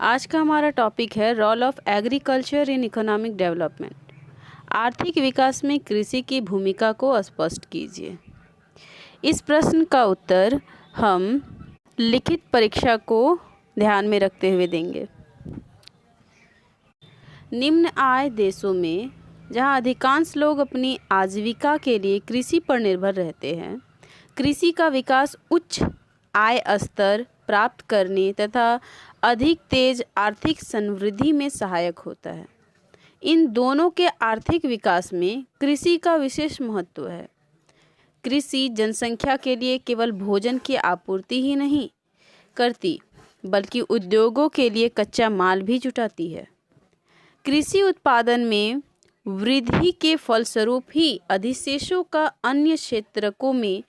आज का हमारा टॉपिक है role of agriculture in economic development. आर्थिक विकास में कृषि की भूमिका को स्पष्ट कीजिए। इस प्रश्न का उत्तर हम लिखित परीक्षा को ध्यान में रखते हुए देंगे। निम्न आय देशों में जहां अधिकांश लोग अपनी आजीविका के लिए कृषि पर निर्भर रहते हैं, कृषि का विकास उच्च आय स्तर प्राप्त करने तथा अधिक तेज आर्थिक समृद्धि में सहायक होता है। इन दोनों के आर्थिक विकास में कृषि का विशेष महत्व है। कृषि जनसंख्या के लिए केवल भोजन की आपूर्ति ही नहीं करती, बल्कि उद्योगों के लिए कच्चा माल भी जुटाती है। कृषि उत्पादन में वृद्धि के फलस्वरूप ही अधिशेषों का अन्य क्षेत्रों में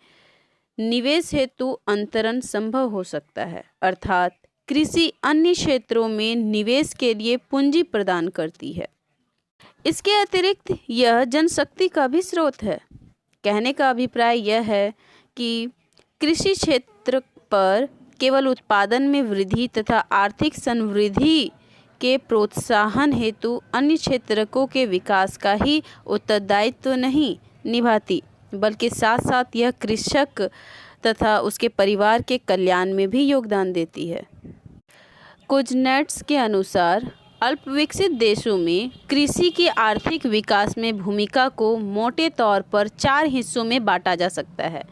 निवेश हेतु अंतरण संभव हो सकता है, अर्थात कृषि अन्य क्षेत्रों में निवेश के लिए पूंजी प्रदान करती है। इसके अतिरिक्त यह जनशक्ति का भी स्रोत है। कहने का अभिप्राय यह है कि कृषि क्षेत्र पर केवल उत्पादन में वृद्धि तथा आर्थिक समृद्धि के प्रोत्साहन हेतु अन्य क्षेत्रों के विकास का ही उत्तरदायित्व नहीं निभाती, बल्कि साथ साथ यह कृषक तथा उसके परिवार के कल्याण में भी योगदान देती है। कुजनेट्स के अनुसार अल्पविकसित देशों में कृषि की आर्थिक विकास में भूमिका को मोटे तौर पर 4 हिस्सों में बांटा जा सकता है।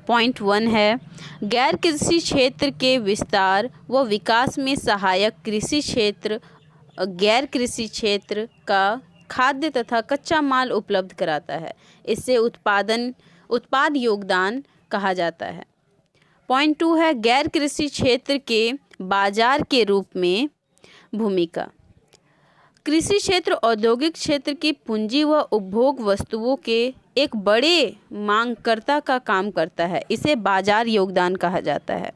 पॉइंट 1 है गैर कृषि क्षेत्र के विस्तार व विकास में सहायक कृषि क्षेत्र गैर कृषि क्षेत्र का खाद्य तथा कच्चा माल उपलब्ध कराता है। इससे उत्पाद योगदान कहा जाता है। पॉइंट 2 है गैर कृषि क्षेत्र के बाजार के रूप में भूमिका। कृषि क्षेत्र औद्योगिक क्षेत्र की पूंजी व उपभोग वस्तुओं के एक बड़े मांगकर्ता का काम करता है। इसे बाजार योगदान कहा जाता है।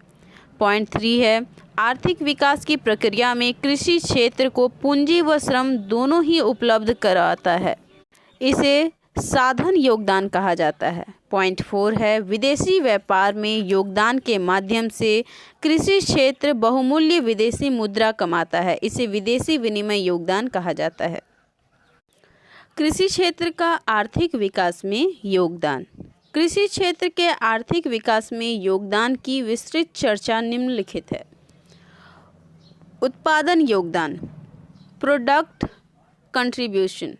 पॉइंट 3 है आर्थिक विकास की प्रक्रिया में कृषि क्षेत्र को पूंजी व श्रम दोनों ही उपलब्ध कराता है। इसे साधन योगदान कहा जाता है। पॉइंट 4 है विदेशी व्यापार में योगदान के माध्यम से कृषि क्षेत्र बहुमूल्य विदेशी मुद्रा कमाता है। इसे विदेशी विनिमय योगदान कहा जाता है। कृषि क्षेत्र का आर्थिक विकास में योगदान। कृषि क्षेत्र के आर्थिक विकास में योगदान की विस्तृत चर्चा निम्नलिखित है। उत्पादन योगदान, प्रोडक्ट कंट्रीब्यूशन।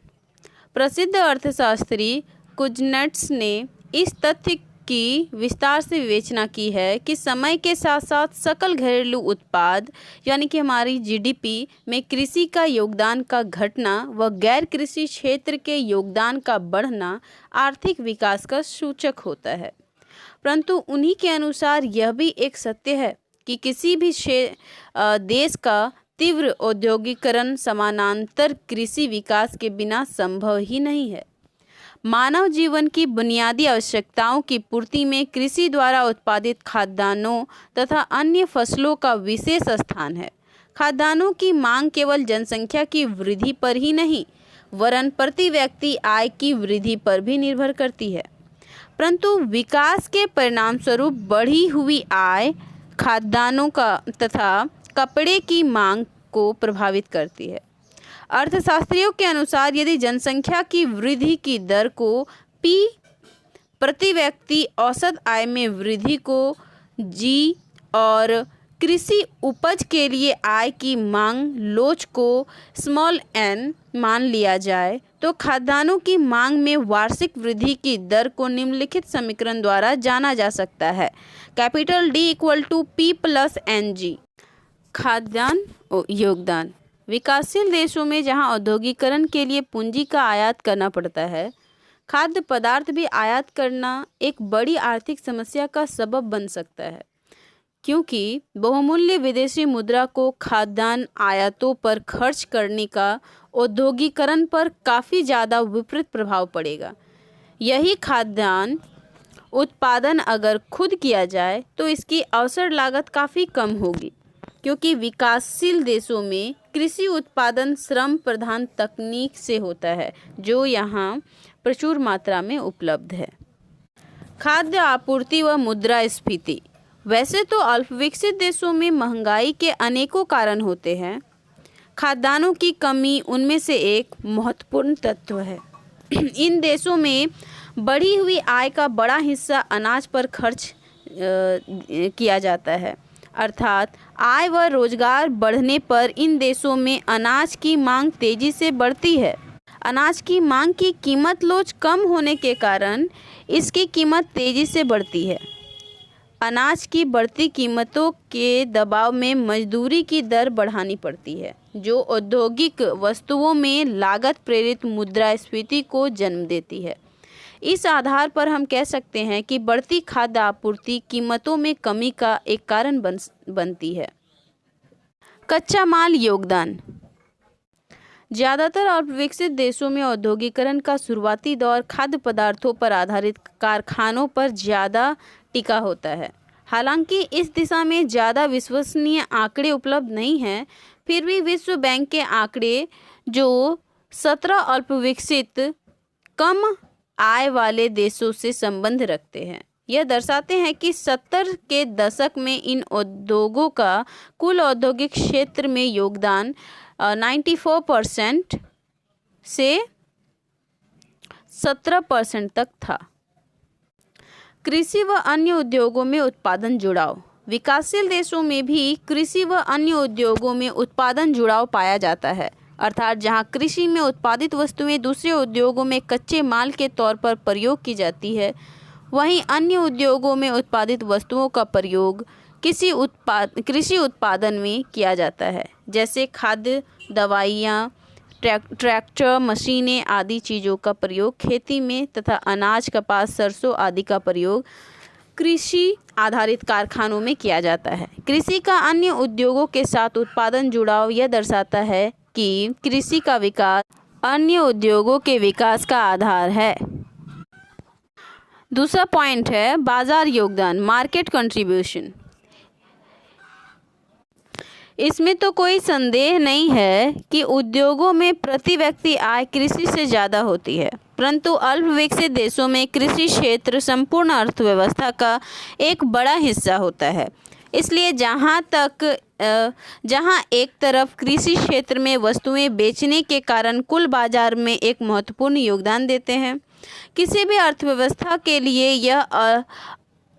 प्रसिद्ध अर्थशास्त्री कुजनेट्स ने इस तथ्य की विस्तार से विवेचना की है कि समय के साथ साथ सकल घरेलू उत्पाद यानी कि हमारी जीडीपी में कृषि का योगदान का घटना व गैर कृषि क्षेत्र के योगदान का बढ़ना आर्थिक विकास का सूचक होता है। परंतु उन्हीं के अनुसार यह भी एक सत्य है कि किसी भी देश का तीव्र औद्योगिकरण समानांतर कृषि विकास के बिना संभव ही नहीं है। मानव जीवन की बुनियादी आवश्यकताओं की पूर्ति में कृषि द्वारा उत्पादित खाद्यान्नों तथा अन्य फसलों का विशेष स्थान है। खाद्यान्नों की मांग केवल जनसंख्या की वृद्धि पर ही नहीं, वरन प्रति व्यक्ति आय की वृद्धि पर भी निर्भर करती है। परंतु विकास के परिणामस्वरूप बढ़ी हुई आय खाद्यान्नों का तथा कपड़े की मांग को प्रभावित करती है। अर्थशास्त्रियों के अनुसार यदि जनसंख्या की वृद्धि की दर को P प्रति व्यक्ति औसत आय में वृद्धि को G और कृषि उपज के लिए आय की मांग लोच को n मान लिया जाए तो खाद्यान्नों की मांग में वार्षिक वृद्धि की दर को निम्नलिखित समीकरण द्वारा जाना जा सकता है। Capital D = P + NG। खाद्यान्न योगदान। विकासशील देशों में जहां औद्योगिकरण के लिए पूंजी का आयात करना पड़ता है, खाद्य पदार्थ भी आयात करना एक बड़ी आर्थिक समस्या का सबब बन सकता है, क्योंकि बहुमूल्य विदेशी मुद्रा को खाद्यान्न आयातों पर खर्च करने का औद्योगिकरण पर काफ़ी ज़्यादा विपरीत प्रभाव पड़ेगा। यही खाद्यान्न उत्पादन अगर खुद किया जाए तो इसकी अवसर लागत काफ़ी कम होगी, क्योंकि विकासशील देशों में कृषि उत्पादन श्रम प्रधान तकनीक से होता है, जो यहाँ प्रचुर मात्रा में उपलब्ध है। खाद्य आपूर्ति व मुद्रास्फीति। वैसे तो अल्पविकसित देशों में महंगाई के अनेकों कारण होते हैं, खाद्यान्नों की कमी उनमें से एक महत्वपूर्ण तत्व है। इन देशों में बढ़ी हुई आय का बड़ा हिस्सा अनाज पर खर्च किया जाता है, अर्थात आय व रोजगार बढ़ने पर इन देशों में अनाज की मांग तेजी से बढ़ती है। अनाज की मांग की कीमत लोच कम होने के कारण इसकी कीमत तेजी से बढ़ती है। अनाज की बढ़ती कीमतों के दबाव में मजदूरी की दर बढ़ानी पड़ती है, जो औद्योगिक वस्तुओं में लागत प्रेरित मुद्रास्फीति को जन्म देती है। इस आधार पर हम कह सकते हैं कि बढ़ती खाद्य आपूर्ति कीमतों में कमी का एक कारण बनती है। कच्चा माल योगदान। ज़्यादातर अल्पविकसित देशों में औद्योगिकरण का शुरुआती दौर खाद्य पदार्थों पर आधारित कारखानों पर ज़्यादा टिका होता है। हालांकि इस दिशा में ज़्यादा विश्वसनीय आंकड़े उपलब्ध नहीं हैं, फिर भी विश्व बैंक के आंकड़े जो 17 अल्पविकसित कम आय वाले देशों से संबंध रखते हैं, यह दर्शाते हैं कि 70 के दशक में इन उद्योगों का कुल औद्योगिक क्षेत्र में योगदान 94% से 17% तक था। कृषि व अन्य उद्योगों में उत्पादन जुड़ाव। विकासशील देशों में भी कृषि व अन्य उद्योगों में उत्पादन जुड़ाव पाया जाता है, अर्थात जहां कृषि में उत्पादित वस्तुएं दूसरे उद्योगों में कच्चे माल के तौर पर प्रयोग की जाती है, वहीं अन्य उद्योगों में उत्पादित वस्तुओं का प्रयोग कृषि उत्पादन में किया जाता है, जैसे खाद्य, दवाइयाँ, ट्रैक्टर, मशीनें आदि चीज़ों का प्रयोग खेती में तथा अनाज, कपास, सरसों आदि का प्रयोग कृषि आधारित कारखानों में किया जाता है। कृषि का अन्य उद्योगों के साथ उत्पादन जुड़ाव यह दर्शाता है कि कृषि का विकास अन्य उद्योगों के विकास का आधार है। दूसरा पॉइंट है बाजार योगदान, मार्केट कंट्रीब्यूशन। इसमें तो कोई संदेह नहीं है कि उद्योगों में प्रति व्यक्ति आय कृषि से ज़्यादा होती है, परंतु अल्प विकसित देशों में कृषि क्षेत्र संपूर्ण अर्थव्यवस्था का एक बड़ा हिस्सा होता है। इसलिए जहां एक तरफ कृषि क्षेत्र में वस्तुएं बेचने के कारण कुल बाजार में एक महत्वपूर्ण योगदान देते हैं, किसी भी अर्थव्यवस्था के लिए यह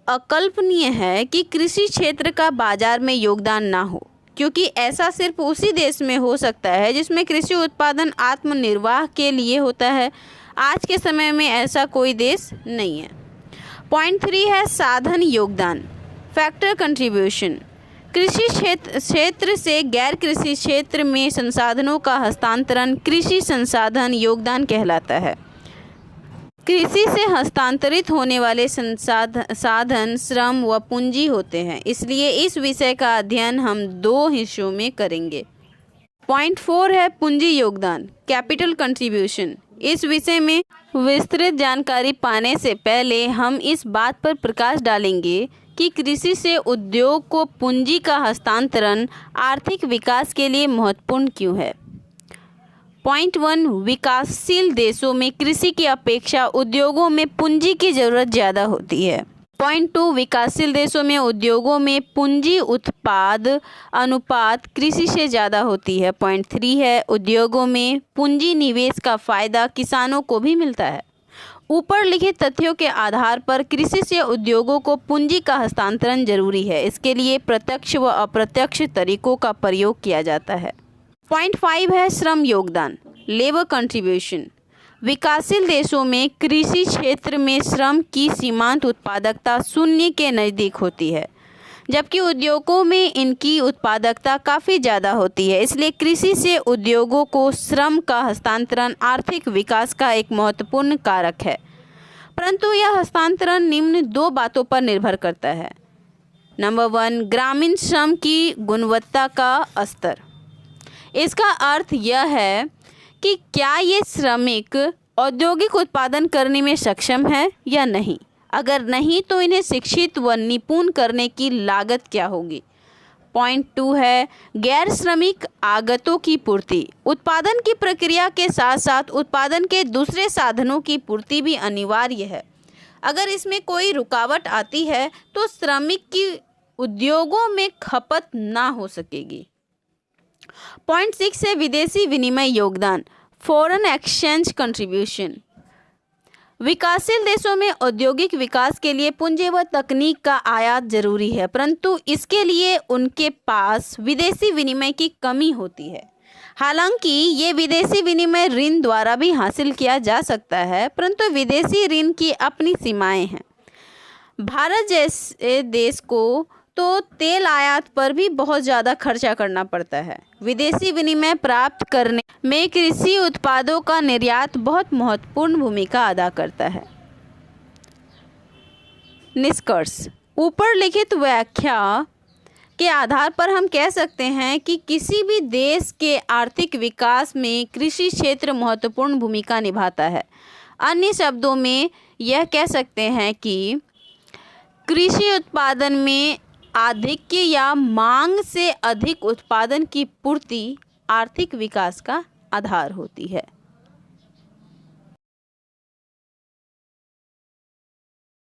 अकल्पनीय है कि कृषि क्षेत्र का बाजार में योगदान ना हो, क्योंकि ऐसा सिर्फ उसी देश में हो सकता है जिसमें कृषि उत्पादन आत्मनिर्वाह के लिए होता है। आज के समय में ऐसा कोई देश नहीं है। पॉइंट 3 है साधन योगदान, फैक्टर कंट्रीब्यूशन। कृषि क्षेत्र से गैर कृषि क्षेत्र में संसाधनों का हस्तांतरण कृषि संसाधन योगदान कहलाता है। कृषि से हस्तांतरित होने वाले साधन श्रम व पूंजी होते हैं, इसलिए इस विषय का अध्ययन हम 2 हिस्सों में करेंगे। पॉइंट 4 है पूंजी योगदान, कैपिटल कंट्रीब्यूशन। इस विषय में विस्तृत जानकारी पाने से पहले हम इस बात पर प्रकाश डालेंगे कि कृषि से उद्योग को पूंजी का हस्तांतरण आर्थिक विकास के लिए महत्वपूर्ण क्यों है। पॉइंट 1, विकासशील देशों में कृषि की अपेक्षा उद्योगों में पूंजी की जरूरत ज़्यादा होती है। पॉइंट 2, विकासशील देशों में उद्योगों में पूंजी उत्पाद अनुपात कृषि से ज़्यादा होती है। पॉइंट 3 है उद्योगों में पूंजी निवेश का फायदा किसानों को भी मिलता है। ऊपर लिखित तथ्यों के आधार पर कृषि से उद्योगों को पूंजी का हस्तांतरण जरूरी है। इसके लिए प्रत्यक्ष व अप्रत्यक्ष तरीकों का प्रयोग किया जाता है। पॉइंट 5 है श्रम योगदान, लेबर कंट्रीब्यूशन। विकासशील देशों में कृषि क्षेत्र में श्रम की सीमांत उत्पादकता शून्य के नज़दीक होती है, जबकि उद्योगों में इनकी उत्पादकता काफ़ी ज़्यादा होती है। इसलिए कृषि से उद्योगों को श्रम का हस्तांतरण आर्थिक विकास का एक महत्वपूर्ण कारक है, परंतु यह हस्तांतरण निम्न 2 बातों पर निर्भर करता है। नंबर 1, ग्रामीण श्रम की गुणवत्ता का स्तर। इसका अर्थ यह है कि क्या ये श्रमिक औद्योगिक उत्पादन करने में सक्षम है या नहीं। अगर नहीं तो इन्हें शिक्षित व निपुण करने की लागत क्या होगी। पॉइंट 2 है गैर श्रमिक आगतों की पूर्ति। उत्पादन की प्रक्रिया के साथ साथ उत्पादन के दूसरे साधनों की पूर्ति भी अनिवार्य है। अगर इसमें कोई रुकावट आती है तो श्रमिक की उद्योगों में खपत ना हो सकेगी। पॉइंट 6 है विदेशी विनिमय योगदान, फॉरेन एक्सचेंज कंट्रीब्यूशन। विकासशील देशों में औद्योगिक विकास के लिए पूंजी व तकनीक का आयात जरूरी है, परंतु इसके लिए उनके पास विदेशी विनिमय की कमी होती है। हालांकि ये विदेशी विनिमय ऋण द्वारा भी हासिल किया जा सकता है, परंतु विदेशी ऋण की अपनी सीमाएं हैं। भारत जैसे देश को तो तेल आयात पर भी बहुत ज़्यादा खर्चा करना पड़ता है। विदेशी विनिमय प्राप्त करने में कृषि उत्पादों का निर्यात बहुत महत्वपूर्ण भूमिका अदा करता है। निष्कर्ष, ऊपर लिखित व्याख्या के आधार पर हम कह सकते हैं कि किसी भी देश के आर्थिक विकास में कृषि क्षेत्र महत्वपूर्ण भूमिका निभाता है। अन्य शब्दों में यह कह सकते हैं कि कृषि उत्पादन में आधिक्य या मांग से अधिक उत्पादन की पूर्ति आर्थिक विकास का आधार होती है।